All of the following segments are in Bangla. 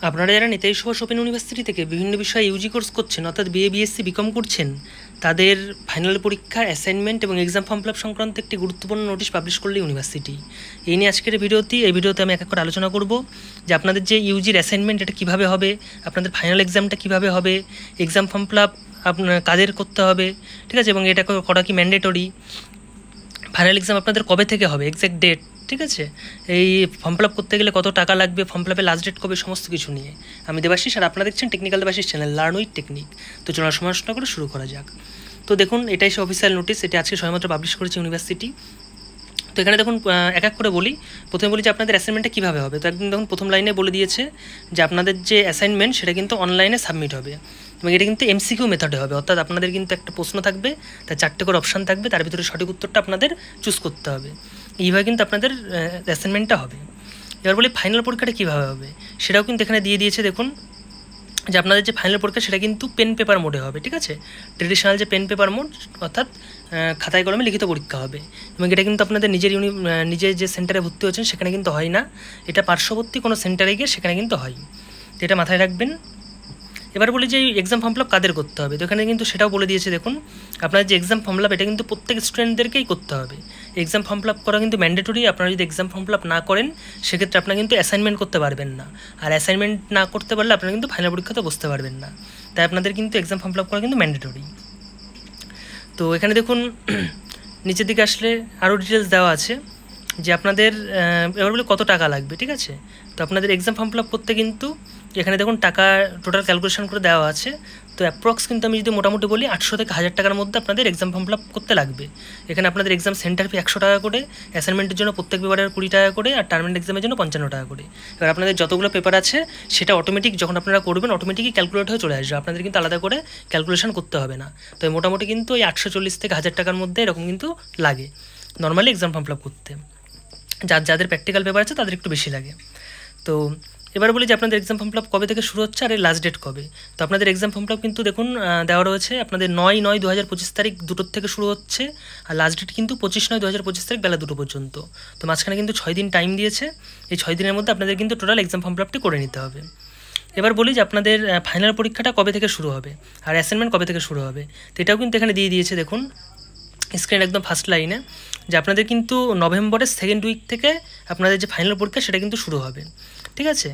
আপনারা যারা নেতাজি সুভাষ ওপেন ইউনিভার্সিটি থেকে বিভিন্ন বিষয়ে ইউজি কোর্স করছেন, অর্থাৎ বিএ বিএসসি বিকম করছেন, তাদের ফাইনাল পরীক্ষা, অ্যাসাইনমেন্ট এবং এক্সাম ফর্ম ফিল আপ সংক্রান্ত একটি গুরুত্বপূর্ণ নোটিশ পাবলিশ করলো ইউনিভার্সিটি। এই নিয়ে আজকের এই ভিডিওতে আমি এক এক করে আলোচনা করব যে আপনাদের যে ইউজির অ্যাসাইনমেন্ট এটা কীভাবে হবে, আপনাদের ফাইনাল এক্সামটা কীভাবে হবে, এক্সাম ফর্ম ফিল আপ আপনার কাদের করতে হবে, ঠিক আছে, এবং এটা করা কি ম্যান্ডেটরি, ফাইনাল এক্সাম আপনাদের কবে থেকে হবে, এক্স্যাক্ট ডেট, ঠিক আছে, এই ফর্ম ফিল আপ করতে গেলে কত টাকা লাগবে, ফর্ম ফিল আপের লাস্ট ডেট কবে, সমস্ত কিছু নিয়ে আমি দেবাশিস, আর আপনারা দেখছেন technical Debashis channel, learn with technique. তো চলো সমালোচনা করে শুরু করা যাক। তো দেখুন, এটাই সে অফিসিয়াল নোটিস, এটা আজকে সবেমাত্র পাবলিশ করেছে ইউনিভার্সিটি। তো এখানে দেখুন এক এক করে বলি। প্রথমে বলি যে আপনাদের অ্যাসাইনমেন্টটা কীভাবে হবে। তো একদম দেখুন প্রথম লাইনে বলে দিয়েছে যে আপনাদের যে অ্যাসাইনমেন্ট সেটা কিন্তু অনলাইনে সাবমিট হবে এবং এটা কিন্তু এমসিকিউ মেথডে হবে, অর্থাৎ আপনাদের কিন্তু একটা প্রশ্ন থাকবে, তার 4টে করে অপশান থাকবে, তার ভিতরে সঠিক উত্তরটা আপনাদের চুজ করতে হবে। এইভাবে কিন্তু আপনাদের অ্যাসাইনমেন্টটা হবে। এবার বলি ফাইনাল পরীক্ষাটা কীভাবে হবে, সেটাও কিন্তু এখানে দিয়ে দিয়েছে। দেখুন যে আপনাদের যে ফাইনাল পরীক্ষা সেটা কিন্তু পেন পেপার মোডে হবে, ঠিক আছে, ট্রেডিশনাল যে পেন পেপার মোড, অর্থাৎ খাতায় কলমে লিখিত পরীক্ষা হবে। এবং এটা কিন্তু আপনাদের নিজের যে সেন্টারে ভর্তি হচ্ছেন সেখানে কিন্তু হয় না, এটা পার্শ্ববর্তী কোনো সেন্টারে গিয়ে সেখানে কিন্তু হয়। তো এটা মাথায় রাখবেন। এবার বলি যে এক্সাম ফর্ম ফিল আপ কাদের করতে হবে। তো এখানে কিন্তু সেটাও বলে দিয়েছে। দেখুন আপনার যে এক্সাম ফর্ম ফিল আপ এটা কিন্তু প্রত্যেক স্টুডেন্টদেরকেই করতে হবে। এক্সাম ফর্ম ফিল আপ করা কিন্তু ম্যান্ডেটরি। আপনারা যদি এক্সাম ফর্ম ফিল আপ না করেন সেক্ষেত্রে আপনারা কিন্তু অ্যাসাইনমেন্ট করতে পারবেন না, আর অ্যাসাইনমেন্ট না করতে পারলে আপনারা কিন্তু ফাইনাল পরীক্ষাতে বসতে পারবেন না। তাই আপনাদের কিন্তু এক্সাম ফর্ম ফিল আপ করা কিন্তু ম্যান্ডেটরি। তো এখানে দেখুন নিচের দিকে আসলে আরও ডিটেলস দেওয়া আছে যে আপনাদের এবার বলি কত টাকা লাগবে, ঠিক আছে। তো আপনাদের এক্সাম ফর্ম ফিল আপ করতে কিন্তু এখানে দেখুন টাকা টোটাল ক্যালকুলেশন করে দেওয়া আছে। তো অ্যাপ্রক্স কিন্তু আমি যদি মোটামুটি বলি 800 থেকে 1000 টাকার মধ্যে আপনাদের এক্সাম ফর্ম ফিল আপ করতে লাগবে। এখানে আপনাদের এক্সাম সেন্টার ফি 100 টাকা করে, অ্যাসাইনমেন্টের জন্য প্রত্যেক পেপারের 20 টাকা করে, আর টার্মিনাল এক্সামের জন্য 55 টাকা করে। এবার আপনাদের যতগুলো পেপার আছে সেটা অটোমেটিক যখন আপনারা করবেন অটোমেটিকই ক্যালকুলেট হয়ে চলে আসবে, আপনাদের কিন্তু আলাদা করে ক্যালকুলেশন করতে হবে না। তো মোটামুটি কিন্তু এই 840 থেকে 1000 টাকার মধ্যে এরকম কিন্তু লাগে normally exam form fill up করতে। যাদের প্র্যাকটিক্যাল পেপার আছে তাদের একটু বেশি লাগে। তো এবার বলি যে আপনাদের এক্সাম ফর্ম ফিল আপ কবে থেকে শুরু হচ্ছে আর এর লাস্ট ডেট কবে। তো আপনাদের এক্সাম ফর্ম ফিল আপ কিন্তু দেখুন দেওয়া রয়েছে আপনাদের 9/9/2025 তারিখ 2টোর থেকে শুরু হচ্ছে, আর লাস্ট ডেট কিন্তু 25/9/2025 তারিখ বেলা 2টো পর্যন্ত। তো মাঝখানে কিন্তু 6 দিন টাইম দিয়েছে। এই 6 দিনের মধ্যে আপনাদের কিন্তু টোটাল এক্সাম ফর্ম ফিল আপটি করে নিতে হবে। এবার বলি যে আপনাদের ফাইনাল পরীক্ষাটা কবে থেকে শুরু হবে আর অ্যাসাইনমেন্ট কবে থেকে শুরু হবে। তো এটাও কিন্তু এখানে দিয়ে দিয়েছে। দেখুন স্ক্রিন একদম ফার্স্ট লাইনে যে আপনাদের কিন্তু নভেম্বরের 2nd উইক থেকে আপনাদের যে ফাইনাল পরীক্ষা সেটা কিন্তু শুরু হবে, ঠিক আছে।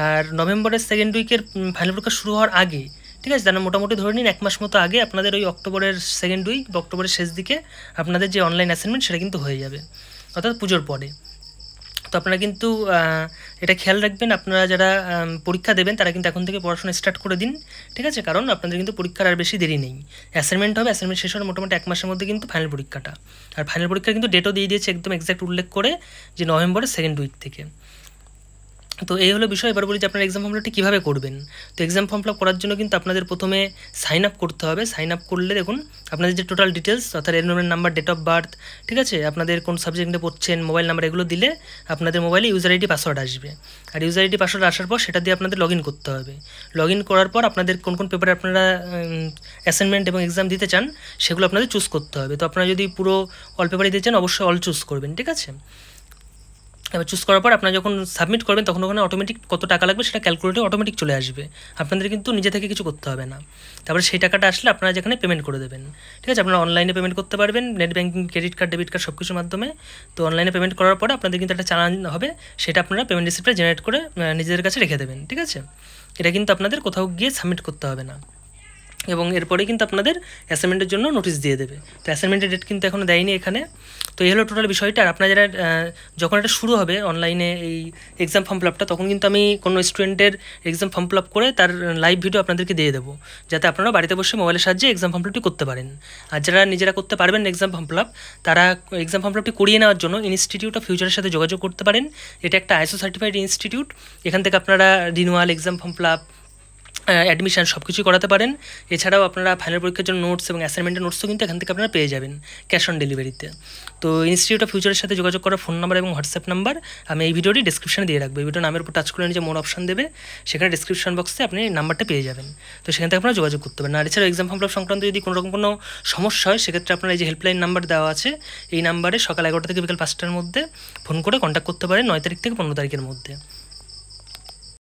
আর নভেম্বরের 2nd উইকের ফাইনাল পরীক্ষা শুরু হওয়ার আগে, ঠিক আছে, তাহলে মোটামুটি ধরে নিন 1 মাস মতো আগে আপনাদের ওই অক্টোবরের 2nd উইক বা অক্টোবরের শেষ দিকে আপনাদের যে অনলাইন অ্যাসাইনমেন্ট সেটা কিন্তু হয়ে যাবে, অর্থাৎ পুজোর পরে। তো আপনারা কিন্তু এটা খেয়াল রাখবেন, আপনারা যারা পরীক্ষা দেবেন তারা কিন্তু এখন থেকে পড়াশোনা স্টার্ট করে দিন, ঠিক আছে, কারণ আপনাদের কিন্তু পরীক্ষার আর বেশি দেরি নেই। অ্যাসাইনমেন্ট হবে, অ্যাসাইনমেন্ট শেষ হওয়ার মোটামুটি 1 মাসের মধ্যে কিন্তু ফাইনাল পরীক্ষাটা। আর ফাইনাল পরীক্ষার কিন্তু ডেটও দিয়ে দিয়েছে একদম এক্স্যাক্ট উল্লেখ করে যে নভেম্বরের 2nd উইক থেকে। তো এই হলো বিষয়। এবার বলি যে আপনারা এক্সাম ফর্ম ফিল আপটি কীভাবে করবেন। তো এক্সাম ফর্ম ফিল আপ করার জন্য কিন্তু আপনাদের প্রথমে সাইন আপ করতে হবে। সাইন আপ করলে দেখুন আপনাদের যে টোটাল ডিটেলস, অর্থাৎ enrolment number, date of birth, ঠিক আছে, আপনাদের কোন সাবজেক্টে পড়ছেন, মোবাইল নাম্বার, এগুলো দিলে আপনাদের মোবাইলে ইউজার আইডি পাসওয়ার্ড আসবে। আর ইউজার আইডি পাসওয়ার্ড আসার পর সেটা দিয়ে আপনাদের লগ ইন করতে হবে। লগ ইন করার পর আপনাদের কোন কোন পেপারে আপনারা অ্যাসাইনমেন্ট এবং এক্সাম দিতে চান সেগুলো আপনাদের চুজ করতে হবে। তো আপনারা যদি পুরো অল পেপারে দিতে চান অবশ্যই অল চুজ করবেন, ঠিক আছে। এবার চুজ করার পর আপনারা যখন সাবমিট করবেন তখন ওখানে অটোমেটিক কত টাকা লাগবে সেটা ক্যালকুলেটে অটোমেটিক চলে আসবে, আপনাদের কিন্তু নিজে থেকে কিছু করতে হবে না। তারপরে সেই টাকাটা আসলে আপনারা যেখানে পেমেন্ট করে দেবেন, ঠিক আছে, আপনারা অনলাইনে পেমেন্ট করতে পারবেন, net banking, credit card, debit card সব কিছুর মাধ্যমে। তো অনলাইনে পেমেন্ট করার পরে আপনাদের কিন্তু একটা চালান হবে, সেটা আপনারা পেমেন্ট রিসিপ্টটা জেনারেট করে নিজেদের কাছে রেখে দেবেন, ঠিক আছে। এটা কিন্তু আপনাদের কোথাও গিয়ে সাবমিট করতে হবে না, এবং এরপরে কিন্তু আপনাদের অ্যাসাইনমেন্টের জন্য নোটিশ দিয়ে দেবে। তো অ্যাসাইনমেন্টের ডেট কিন্তু এখনও দেয়নি এখানে। তো এই হলো টোটাল বিষয়টা। আর আপনারা যারা যখন এটা শুরু হবে অনলাইনে এই এক্সাম ফর্ম ফিল আপটা, তখন কিন্তু আমি কোনো স্টুডেন্টের এক্সাম ফর্ম ফিল আপ করে তার লাইভ ভিডিও আপনাদেরকে দিয়ে দেবো, যাতে আপনারা বাড়িতে বসে মোবাইলের সাহায্যে এক্সাম ফর্ম ফিল আপটি করতে পারেন। আর যারা নিজেরা করতে পারবেন এক্সাম ফর্ম ফিল আপ, তারা এক্সাম ফর্ম ফিল আপটি করিয়ে নেওয়ার জন্য ইনস্টিটিউট অফ ফিউচারের সাথে যোগাযোগ করতে পারেন। এটা একটা ISO সার্টিফাইড ইনস্টিটিউট। এখান থেকে আপনারা renewal, exam form fill up, admission সব কিছুই করাতে পারেন। এছাড়াও আপনারা ফাইনাল পরীক্ষার জন্য নোটস এবং অ্যাসাইনমেন্টের নোটসও কিন্তু এখান থেকে আপনারা পেয়ে যাবেন ক্যাশ অন ডেলিভারিতে। তো ইনস্টিটিউট অফ ফিউচারের সাথে যোগাযোগ করার ফোন নাম্বার এবং হোয়াটসঅ্যাপ নাম্বার আমি এই ভিডিওটি ডিসক্রিপশনে দিয়ে রাখবো। এই ভিডিও নামের উপর টাচ করে নিচে মোর অপশন দেবে, সেখানে ডিসক্রিপশন বক্সে আপনি নাম্বারটা পেয়ে যাবেন। তো সেখান থেকে আপনারা যোগাযোগ করতে পারেন। আর এছাড়াও এক্সাম ফর্ম ফিল আপ সংক্রান্ত যদি কোনো রকম কোনো সমস্যা হয় সেক্ষেত্রে আপনারা এই যে হেল্পলাইন নাম্বার দেওয়া আছে, এই নাম্বারে সকাল 11টা থেকে বিকাল 5টার মধ্যে ফোন করে কন্ট্যাক্ট করতে পারেন 9 তারিখ থেকে 15 তারিখের মধ্যে।